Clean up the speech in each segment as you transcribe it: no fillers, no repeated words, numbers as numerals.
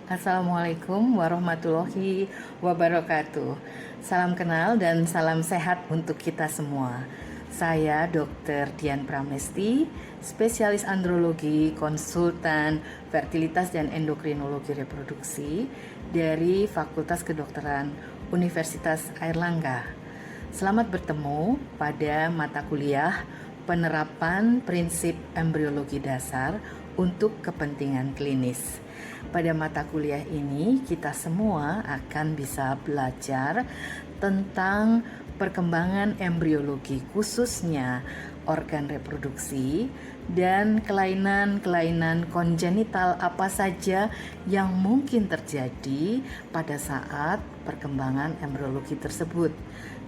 Assalamualaikum warahmatullahi wabarakatuh. Salam kenal dan salam sehat untuk kita semua. Saya Dr. Dian Pramesti, spesialis andrologi, konsultan fertilitas dan endokrinologi reproduksi dari Fakultas Kedokteran Universitas Airlangga. Selamat bertemu pada mata kuliah penerapan prinsip embriologi dasar untuk kepentingan klinis. Pada mata kuliah ini kita semua akan bisa belajar tentang perkembangan embriologi, khususnya organ reproduksi dan kelainan-kelainan kongenital apa saja yang mungkin terjadi pada saat perkembangan embriologi tersebut.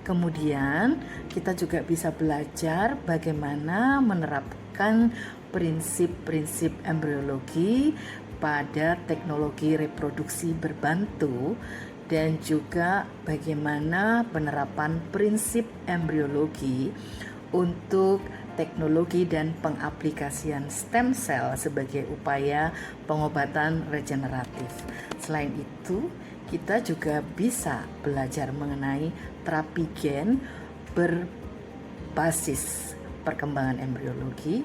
Kemudian kita juga bisa belajar bagaimana menerapkan prinsip-prinsip embriologi pada teknologi reproduksi berbantu dan juga bagaimana penerapan prinsip embriologi untuk teknologi dan pengaplikasian stem cell sebagai upaya pengobatan regeneratif. Selain itu, kita juga bisa belajar mengenai terapi gen berbasis perkembangan embriologi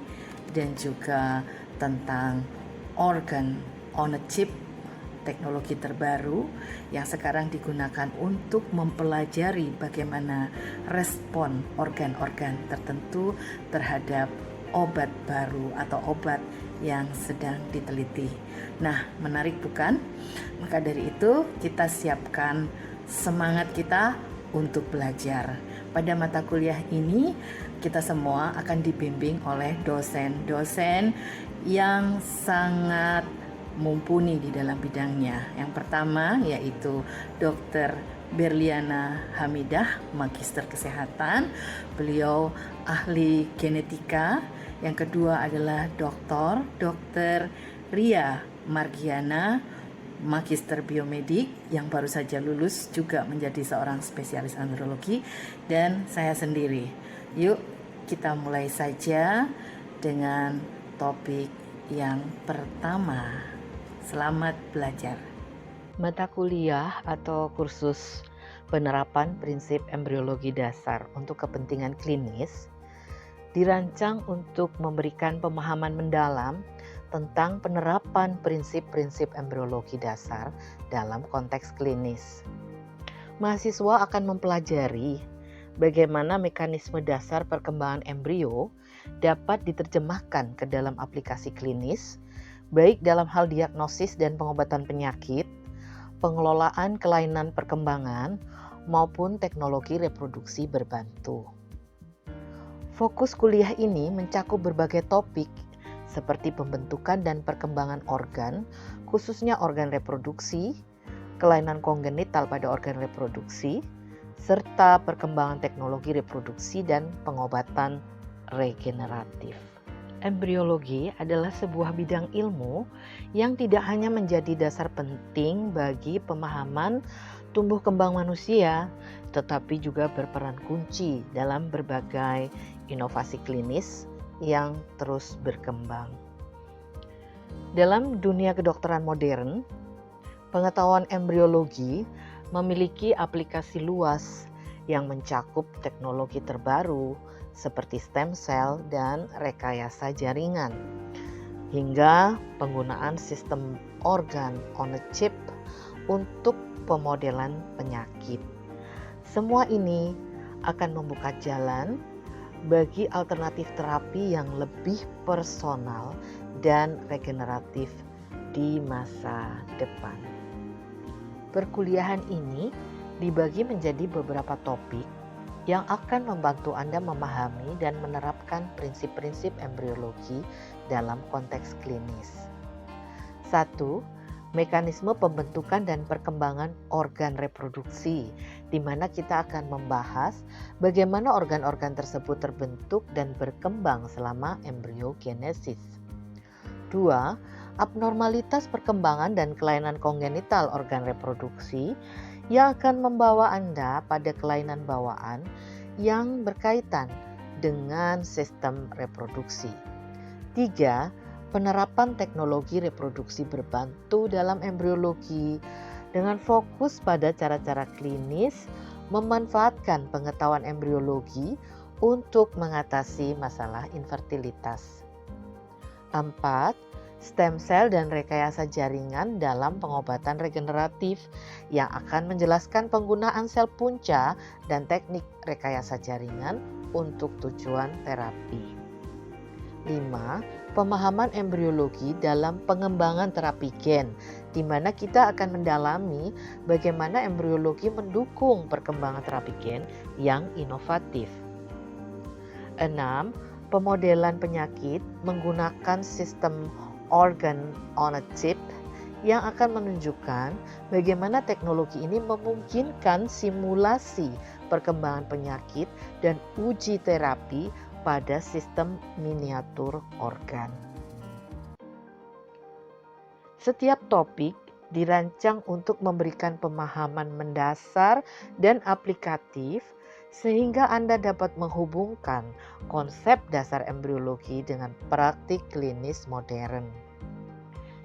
dan juga tentang organ on a chip, teknologi terbaru yang sekarang digunakan untuk mempelajari bagaimana respon organ-organ tertentu terhadap obat baru atau obat yang sedang diteliti. Nah, menarik bukan? Maka dari itu kita siapkan semangat kita untuk belajar. Pada mata kuliah ini kita semua akan dibimbing oleh dosen-dosen yang sangat mumpuni di dalam bidangnya. Yang pertama yaitu Dr. Berliana Hamidah, Magister Kesehatan. Beliau ahli genetika. Yang kedua adalah Dr. Ria Margiana, Magister Biomedik yang baru saja lulus juga menjadi seorang spesialis andrologi, dan saya sendiri. Yuk kita mulai saja dengan topik yang pertama. Selamat belajar. Mata kuliah atau kursus penerapan prinsip embriologi dasar untuk kepentingan klinis dirancang untuk memberikan pemahaman mendalam tentang penerapan prinsip-prinsip embriologi dasar dalam konteks klinis. Mahasiswa akan mempelajari bagaimana mekanisme dasar perkembangan embrio dapat diterjemahkan ke dalam aplikasi klinis, baik dalam hal diagnosis dan pengobatan penyakit, pengelolaan kelainan perkembangan, maupun teknologi reproduksi berbantu. Fokus kuliah ini mencakup berbagai topik seperti pembentukan dan perkembangan organ, khususnya organ reproduksi, kelainan kongenital pada organ reproduksi, serta perkembangan teknologi reproduksi dan pengobatan regeneratif. Embriologi adalah sebuah bidang ilmu yang tidak hanya menjadi dasar penting bagi pemahaman tumbuh kembang manusia, tetapi juga berperan kunci dalam berbagai inovasi klinis yang terus berkembang. Dalam dunia kedokteran modern, pengetahuan embriologi memiliki aplikasi luas yang mencakup teknologi terbaru seperti stem cell dan rekayasa jaringan, hingga penggunaan sistem organ on a chip untuk pemodelan penyakit. Semua ini akan membuka jalan bagi alternatif terapi yang lebih personal dan regeneratif di masa depan. Perkuliahan ini dibagi menjadi beberapa topik yang akan membantu Anda memahami dan menerapkan prinsip-prinsip embriologi dalam konteks klinis. 1. Mekanisme pembentukan dan perkembangan organ reproduksi, di mana kita akan membahas bagaimana organ-organ tersebut terbentuk dan berkembang selama embriogenesis. 2. Abnormalitas perkembangan dan kelainan kongenital organ reproduksi yang akan membawa Anda pada kelainan bawaan yang berkaitan dengan sistem reproduksi. 3. penerapan teknologi reproduksi berbantu dalam embriologi dengan fokus pada cara-cara klinis memanfaatkan pengetahuan embriologi untuk mengatasi masalah infertilitas. 4. Stem cell dan rekayasa jaringan dalam pengobatan regeneratif yang akan menjelaskan penggunaan sel punca dan teknik rekayasa jaringan untuk tujuan terapi. 5. Pemahaman embriologi dalam pengembangan terapi gen, di mana kita akan mendalami bagaimana embriologi mendukung perkembangan terapi gen yang inovatif. 6. Pemodelan penyakit menggunakan sistem organ on a chip yang akan menunjukkan bagaimana teknologi ini memungkinkan simulasi perkembangan penyakit dan uji terapi pada sistem miniatur organ. Setiap topik dirancang untuk memberikan pemahaman mendasar dan aplikatif sehingga Anda dapat menghubungkan konsep dasar embriologi dengan praktik klinis modern.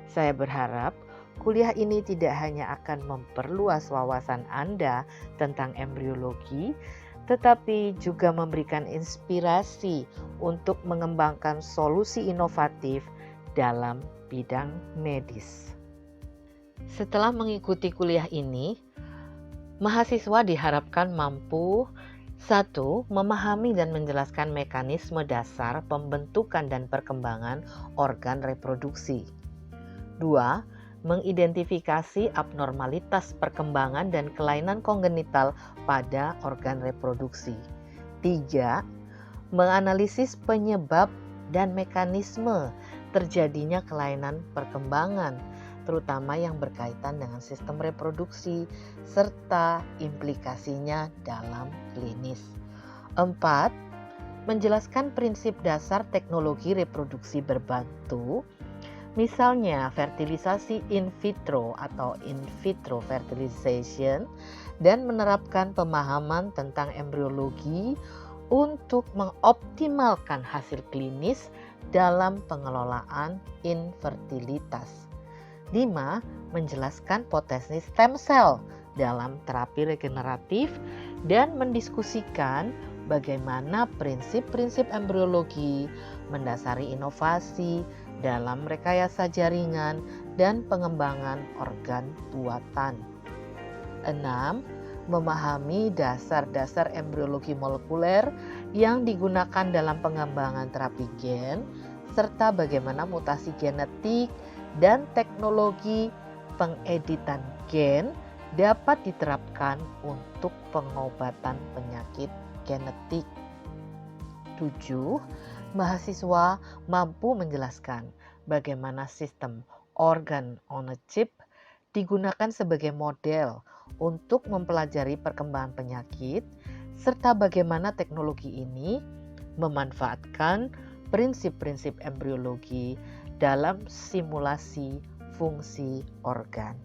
Saya berharap kuliah ini tidak hanya akan memperluas wawasan Anda tentang embriologi, tetapi juga memberikan inspirasi untuk mengembangkan solusi inovatif dalam bidang medis. Setelah mengikuti kuliah ini, mahasiswa diharapkan mampu 1. Memahami dan menjelaskan mekanisme dasar pembentukan dan perkembangan organ reproduksi. 2. Mengidentifikasi abnormalitas perkembangan dan kelainan kongenital pada organ reproduksi. 3. Menganalisis penyebab dan mekanisme terjadinya kelainan perkembangan, terutama yang berkaitan dengan sistem reproduksi, serta implikasinya dalam klinis. 4. Menjelaskan prinsip dasar teknologi reproduksi berbantu, misalnya fertilisasi in vitro atau in vitro fertilization, dan menerapkan pemahaman tentang embriologi untuk mengoptimalkan hasil klinis dalam pengelolaan infertilitas. 5. Menjelaskan potensi stem cell dalam terapi regeneratif dan mendiskusikan bagaimana prinsip-prinsip embriologi mendasari inovasi dalam rekayasa jaringan dan pengembangan organ buatan. 6. Memahami dasar-dasar embriologi molekuler yang digunakan dalam pengembangan terapi gen, serta bagaimana mutasi genetik dan teknologi pengeditan gen dapat diterapkan untuk pengobatan penyakit genetik. 7. Mahasiswa mampu menjelaskan bagaimana sistem organ on a chip digunakan sebagai model untuk mempelajari perkembangan penyakit, serta bagaimana teknologi ini memanfaatkan prinsip-prinsip embriologi dalam simulasi fungsi organ.